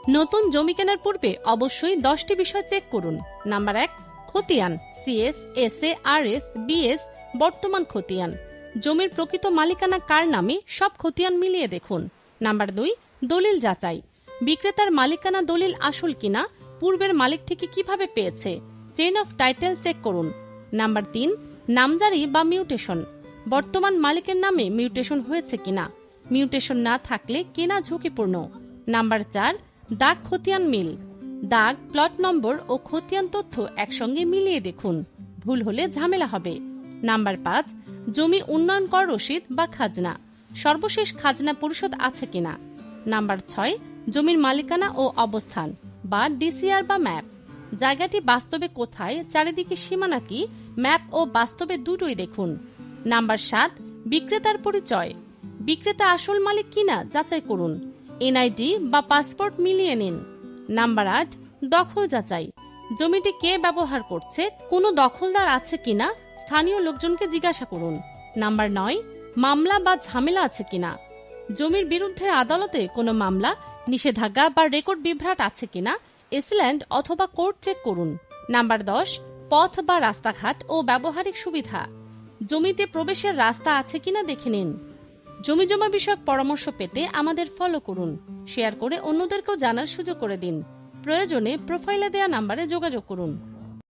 নতুন জমি কেনার পূর্বে অবশ্যই 10টি বিষয় চেক করুন। নাম্বার 1, খতিয়ান, সিএস, এসএ, আরএস, বিএস, বর্তমান খতিয়ান। জমির প্রকৃত মালিকানা কার নামে সব খতিয়ান মিলিয়ে দেখুন। নাম্বার 2, দলিল যাচাই, বিক্রেতার মালিকানা দলিল আসল কিনা, পূর্বের মালিক থেকে কিভাবে পেয়েছে, চেইন অফ টাইটেল চেক করুন। নাম্বার 3, নামজারি বা মিউটেশন, বর্তমান মালিকের নামে মিউটেশন হয়েছে কিনা, মিউটেশন না থাকলে কেনা ঝুঁকিপূর্ণ। নাম্বার 4, দাগ খতিয়ান মিল, দাগ, প্লট নম্বর ও খতিয়ান তথ্য একসঙ্গে মিলিয়ে দেখুন, ভুল হলে ঝামেলা হবে। নাম্বার 5, জমি উন্নয়ন কর রসিদ বা খাজনা, সর্বশেষ খাজনা পরিশোধ আছে কিনা। নাম্বার 6, জমির মালিকানা ও অবস্থান বা ডিসিআর বা ম্যাপ, জায়গাটি বাস্তবে কোথায়, চারিদিকে সীমানা কি, ম্যাপ ও বাস্তবে দুটোই দেখুন। নাম্বার 7, বিক্রেতার পরিচয়, বিক্রেতা আসল মালিক কিনা যাচাই করুন, এনআইডি বা পাসপোর্ট মিলিয়ে নিন। নাম্বার 8, দখল যাচাই, জমিটি কে ব্যবহার করছে, কোনো দখলদার আছে কিনা, স্থানীয় লোকজনকে জিজ্ঞাসা করুন। নাম্বার 9, মামলা বা ঝামেলা আছে কিনা, জমির বিরুদ্ধে আদালতে কোনো মামলা, নিষেধাজ্ঞা বা রেকর্ড বিভ্রাট আছে কিনা, এসিল্যান্ড অথবা কোর্ট চেক করুন। নাম্বার 10, পথ বা রাস্তাঘাট ও ব্যবহারিক সুবিধা, জমিতে প্রবেশের রাস্তা আছে কিনা দেখে নিন। জমি জমা বিষয়ক পরামর্শ পেতে আমাদের ফলো করুন, শেয়ার করে অন্যদেরকেও জানার সুযোগ করে দিন। প্রয়োজনে প্রোফাইলে দেওয়া নাম্বারে যোগাযোগ করুন।